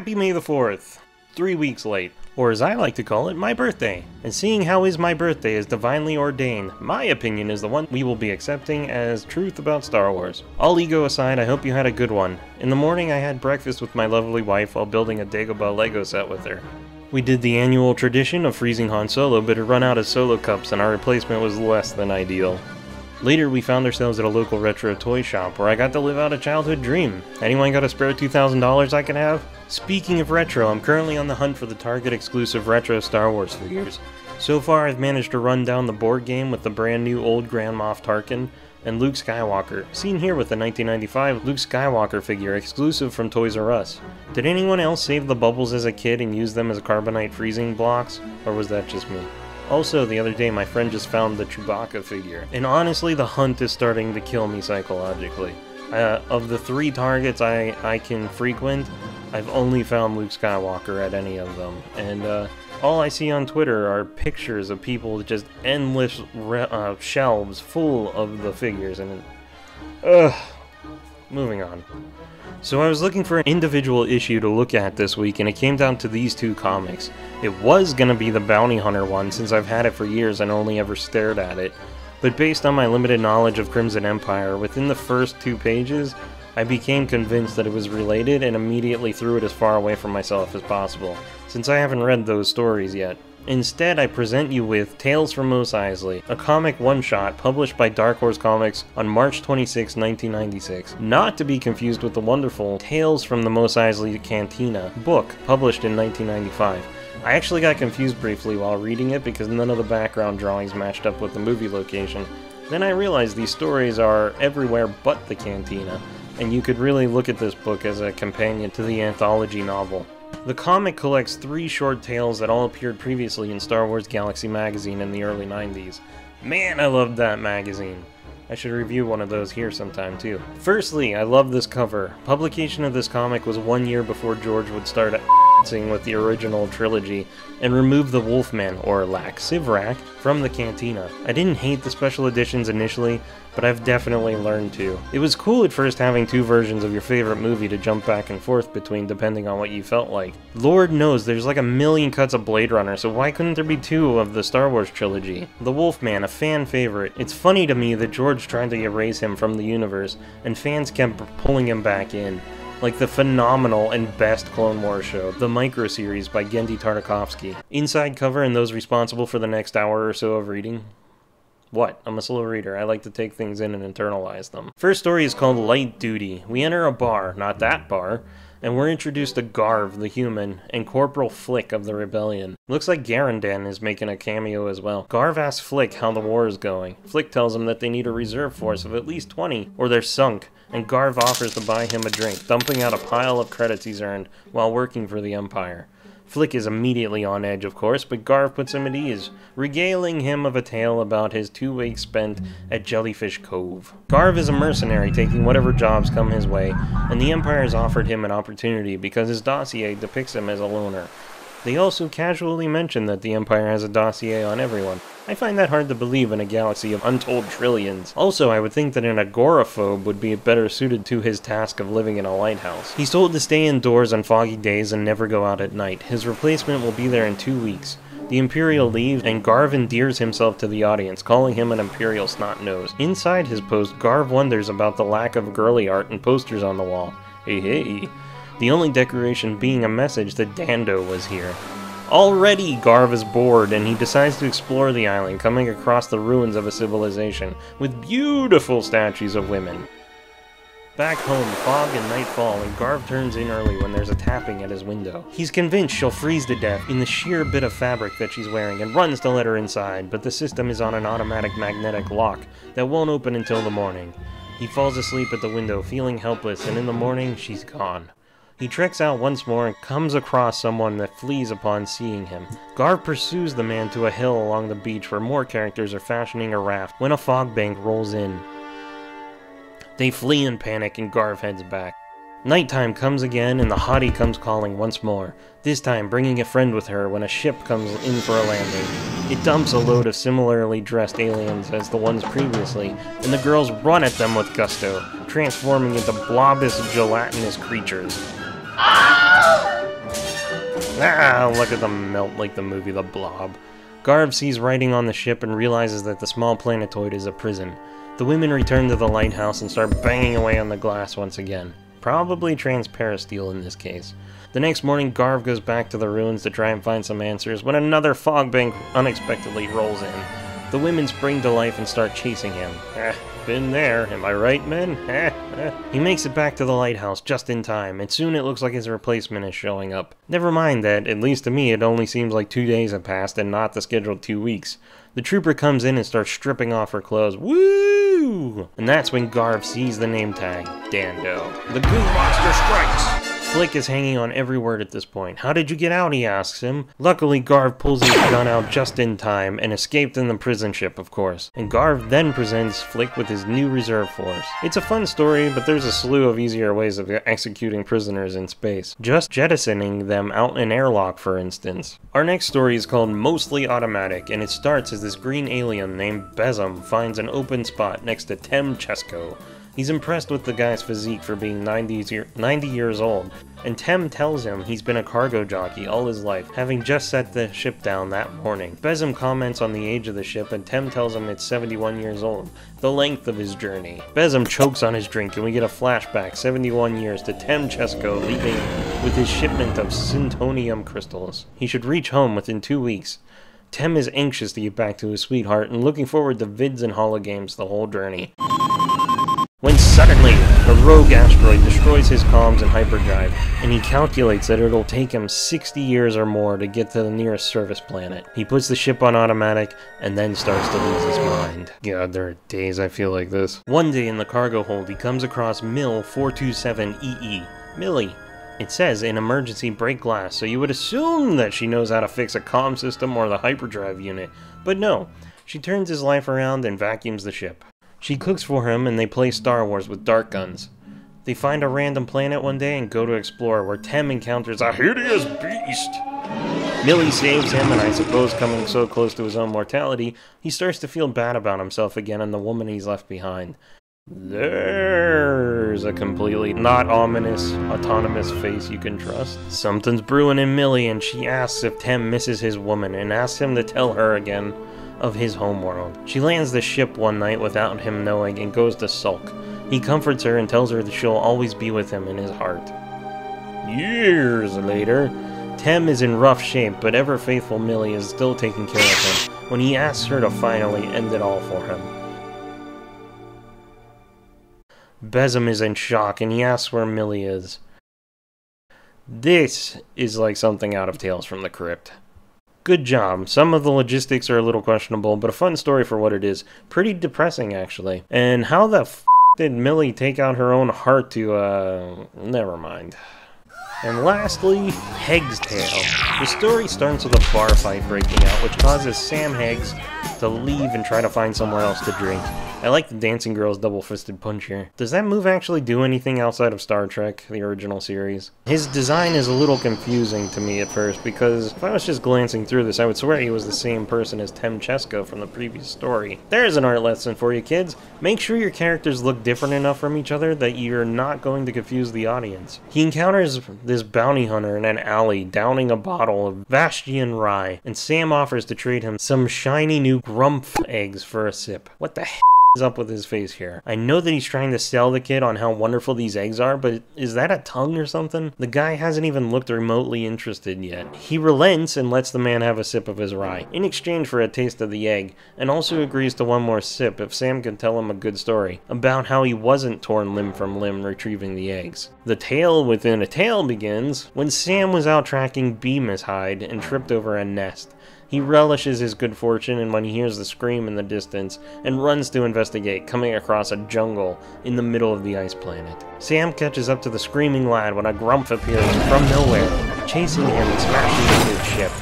Happy May the 4th! 3 weeks late, or as I like to call it, my birthday. And seeing how is my birthday is divinely ordained, my opinion is the one we will be accepting as truth about Star Wars. All ego aside, I hope you had a good one. In the morning I had breakfast with my lovely wife while building a Dagobah Lego set with her. We did the annual tradition of freezing Han Solo, but it ran out of Solo cups and our replacement was less than ideal. Later we found ourselves at a local retro toy shop where I got to live out a childhood dream. Anyone got a spare $2,000 I could have? Speaking of retro, I'm currently on the hunt for the Target exclusive retro Star Wars figures. So far I've managed to run down the board game with the brand new old Grand Moff Tarkin and Luke Skywalker, seen here with the 1995 Luke Skywalker figure exclusive from Toys R Us. Did anyone else save the bubbles as a kid and use them as carbonite freezing blocks, or was that just me? Also, the other day my friend just found the Chewbacca figure, and honestly the hunt is starting to kill me psychologically. Of the 3 targets I can frequent, I've only found Luke Skywalker at any of them, and all I see on Twitter are pictures of people with just endless shelves full of the figures, and moving on. So I was looking for an individual issue to look at this week, and it came down to these 2 comics. It was gonna be the Bounty Hunter one, since I've had it for years and only ever stared at it, but based on my limited knowledge of Crimson Empire, within the first 2 pages, I became convinced that it was related and immediately threw it as far away from myself as possible, since I haven't read those stories yet. Instead, I present you with Tales from Mos Eisley, a comic one-shot published by Dark Horse Comics on March 26, 1996, not to be confused with the wonderful Tales from the Mos Eisley Cantina book, published in 1995. I actually got confused briefly while reading it because none of the background drawings matched up with the movie location. Then I realized these stories are everywhere but the Cantina, and you could really look at this book as a companion to the anthology novel. The comic collects 3 short tales that all appeared previously in Star Wars Galaxy magazine in the early 90s. Man, I loved that magazine. I should review one of those here sometime too. Firstly, I love this cover. Publication of this comic was 1 year before George would start with the original trilogy and remove the Wolfman, or Lack Sivrak, from the Cantina. I didn't hate the special editions initially, but I've definitely learned to. It was cool at first having 2 versions of your favorite movie to jump back and forth between depending on what you felt like. Lord knows there's like a million cuts of Blade Runner, so why couldn't there be 2 of the Star Wars trilogy? The Wolfman, a fan favorite. It's funny to me that George tried to erase him from the universe, and fans kept pulling him back in. Like the phenomenal and best Clone Wars show, the micro-series by Genndy Tartakovsky. Inside cover and those responsible for the next hour or so of reading. What? I'm a slow reader. I like to take things in and internalize them. First story is called Light Duty. We enter a bar, not that bar, and we're introduced to Garv, the human, and Corporal Flick of the Rebellion. Looks like Garandan is making a cameo as well. Garv asks Flick how the war is going. Flick tells him that they need a reserve force of at least 20, or they're sunk, and Garv offers to buy him a drink, dumping out a pile of credits he's earned while working for the Empire. Flick is immediately on edge, of course, but Garv puts him at ease, regaling him of a tale about his 2 weeks spent at Jellyfish Cove. Garv is a mercenary taking whatever jobs come his way, and the Empire has offered him an opportunity because his dossier depicts him as a loner. They also casually mention that the Empire has a dossier on everyone. I find that hard to believe in a galaxy of untold trillions. Also, I would think that an agoraphobe would be better suited to his task of living in a lighthouse. He's told to stay indoors on foggy days and never go out at night. His replacement will be there in 2 weeks. The Imperial leaves, and Garv endears himself to the audience, calling him an Imperial snot-nose. Inside his post, Garv wonders about the lack of girly art and posters on the wall. Hey hey. The only decoration being a message that Dando was here. Already, Garv is bored, and he decides to explore the island, coming across the ruins of a civilization, with beautiful statues of women. Back home, fog and nightfall, and Garv turns in early when there's a tapping at his window. He's convinced she'll freeze to death in the sheer bit of fabric that she's wearing, and runs to let her inside, but the system is on an automatic magnetic lock that won't open until the morning. He falls asleep at the window, feeling helpless, and in the morning, she's gone. He treks out once more and comes across someone that flees upon seeing him. Garv pursues the man to a hill along the beach where more characters are fashioning a raft when a fog bank rolls in. They flee in panic and Garv heads back. Nighttime comes again and the hottie comes calling once more, this time bringing a friend with her when a ship comes in for a landing. It dumps a load of similarly dressed aliens as the ones previously, and the girls run at them with gusto, transforming into blobous, gelatinous creatures. Ah, look at them melt like the movie The Blob. Garv sees writing on the ship and realizes that the small planetoid is a prison. The women return to the lighthouse and start banging away on the glass once again. Probably transparent steel in this case. The next morning, Garv goes back to the ruins to try and find some answers when another fog bank unexpectedly rolls in. The women spring to life and start chasing him. Been there, am I right, men? He makes it back to the lighthouse just in time, and soon it looks like his replacement is showing up. Never mind that, at least to me, it only seems like 2 days have passed and not the scheduled 2 weeks. The trooper comes in and starts stripping off her clothes. Woo! And that's when Garv sees the name tag, Dando. The goo monster strikes! Flick is hanging on every word at this point. How did you get out, he asks him. Luckily, Garv pulls his gun out just in time and escaped in the prison ship, of course. And Garv then presents Flick with his new reserve force. It's a fun story, but there's a slew of easier ways of executing prisoners in space. Just jettisoning them out in an airlock, for instance. Our next story is called Mostly Automatic, and it starts as this green alien named Bezum finds an open spot next to Tem Chesko. He's impressed with the guy's physique for being 90 years old, and Tem tells him he's been a cargo jockey all his life, having just set the ship down that morning. Bezum comments on the age of the ship, and Tem tells him it's 71 years old, the length of his journey. Bezum chokes on his drink, and we get a flashback 71 years to Tem Chesko leaving with his shipment of syntonium crystals. He should reach home within 2 weeks. Tem is anxious to get back to his sweetheart and looking forward to vids and hologames the whole journey. When suddenly, a rogue asteroid destroys his comms and hyperdrive, and he calculates that it'll take him 60 years or more to get to the nearest service planet. He puts the ship on automatic, and then starts to lose his mind. God, there are days I feel like this. One day in the cargo hold, he comes across Mill 427EE. Millie. It says in emergency break glass, so you would assume that she knows how to fix a comm system or the hyperdrive unit. But no, she turns his life around and vacuums the ship. She cooks for him and they play Star Wars with dart guns. They find a random planet one day and go to explore, where Tem encounters a hideous beast. Millie saves him, and I suppose coming so close to his own mortality, he starts to feel bad about himself again and the woman he's left behind. There's a completely not ominous, autonomous face you can trust. Something's brewing in Millie, and she asks if Tem misses his woman, and asks him to tell her again of his homeworld. She lands the ship one night without him knowing and goes to sulk. He comforts her and tells her that she'll always be with him in his heart. Years later, Tem is in rough shape, but ever-faithful Millie is still taking care of him when he asks her to finally end it all for him. Bezum is in shock and he asks where Millie is. This is like something out of Tales from the Crypt. Good job. Some of the logistics are a little questionable, but a fun story for what it is. Pretty depressing, actually. And how the f*** did Millie take out her own heart to, never mind. And lastly, Heg's Tale. The story starts with a bar fight breaking out, which causes Sam Heggs to leave and try to find somewhere else to drink. I like the Dancing Girl's double-fisted punch here. Does that move actually do anything outside of Star Trek, the original series? His design is a little confusing to me at first, because if I was just glancing through this, I would swear he was the same person as Tem Chesko from the previous story. There's an art lesson for you kids. Make sure your characters look different enough from each other that you're not going to confuse the audience. He encounters this bounty hunter in an alley downing a bottle of Vastian rye, and Sam offers to trade him some shiny new Grumpf eggs for a sip. What the heck is up with his face here? I know that he's trying to sell the kid on how wonderful these eggs are, but is that a tongue or something? The guy hasn't even looked remotely interested yet. He relents and lets the man have a sip of his rye, in exchange for a taste of the egg, and also agrees to one more sip if Sam can tell him a good story about how he wasn't torn limb from limb retrieving the eggs. The tale within a tale begins when Sam was out tracking Bemis Hide and tripped over a nest. He relishes his good fortune, and when he hears the scream in the distance, and runs to investigate, coming across a jungle in the middle of the ice planet. Sam catches up to the screaming lad when a Grumpf appears from nowhere, chasing him and smashing into his ship.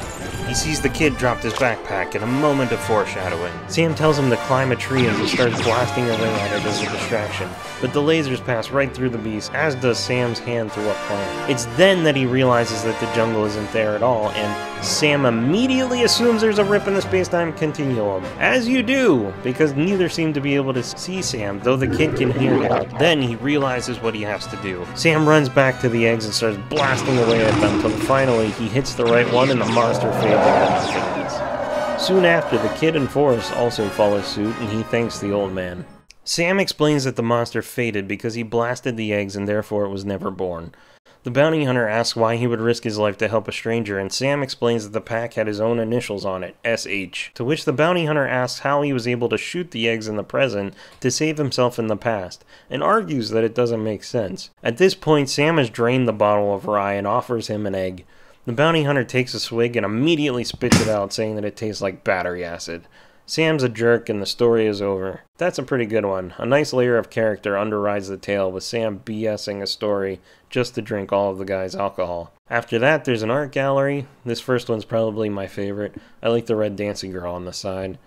He sees the kid drop his backpack in a moment of foreshadowing. Sam tells him to climb a tree as he starts blasting away at it as a distraction, but the lasers pass right through the beast, as does Sam's hand through a plant. It's then that he realizes that the jungle isn't there at all, and Sam immediately assumes there's a rip in the space-time continuum. As you do, because neither seem to be able to see Sam, though the kid can hear him. Then he realizes what he has to do. Sam runs back to the eggs and starts blasting away at them, until finally he hits the right one and the monster fades into nothingness. Soon after, the kid and Forrest also follow suit, and he thanks the old man. Sam explains that the monster faded because he blasted the eggs and therefore it was never born. The bounty hunter asks why he would risk his life to help a stranger, and Sam explains that the pack had his own initials on it, SH, to which the bounty hunter asks how he was able to shoot the eggs in the present to save himself in the past, and argues that it doesn't make sense. At this point, Sam has drained the bottle of rye and offers him an egg. The bounty hunter takes a swig and immediately spits it out, saying that it tastes like battery acid. Sam's a jerk and the story is over. That's a pretty good one. A nice layer of character underrides the tale, with Sam BSing a story just to drink all of the guy's alcohol. After that, there's an art gallery. This first one's probably my favorite. I like the red dancing girl on the side.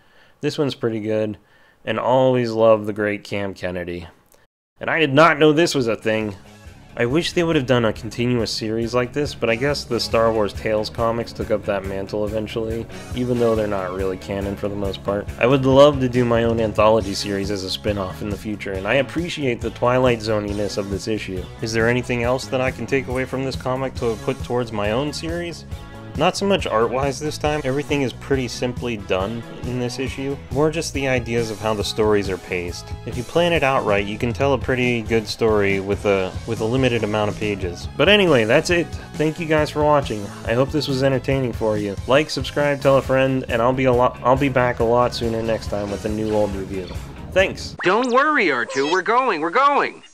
This one's pretty good. And always love the great Cam Kennedy. And I did not know this was a thing. I wish they would have done a continuous series like this, but I guess the Star Wars Tales comics took up that mantle eventually, even though they're not really canon for the most part. I would love to do my own anthology series as a spin-off in the future, and I appreciate the Twilight Zoniness of this issue. Is there anything else that I can take away from this comic to put towards my own series? Not so much art-wise this time, everything is pretty simply done in this issue. More just the ideas of how the stories are paced. If you plan it out right, you can tell a pretty good story with a limited amount of pages. But anyway, that's it. Thank you guys for watching. I hope this was entertaining for you. Like, subscribe, tell a friend, and I'll be back a lot sooner next time with a new old review. Thanks! Don't worry, R2, we're going!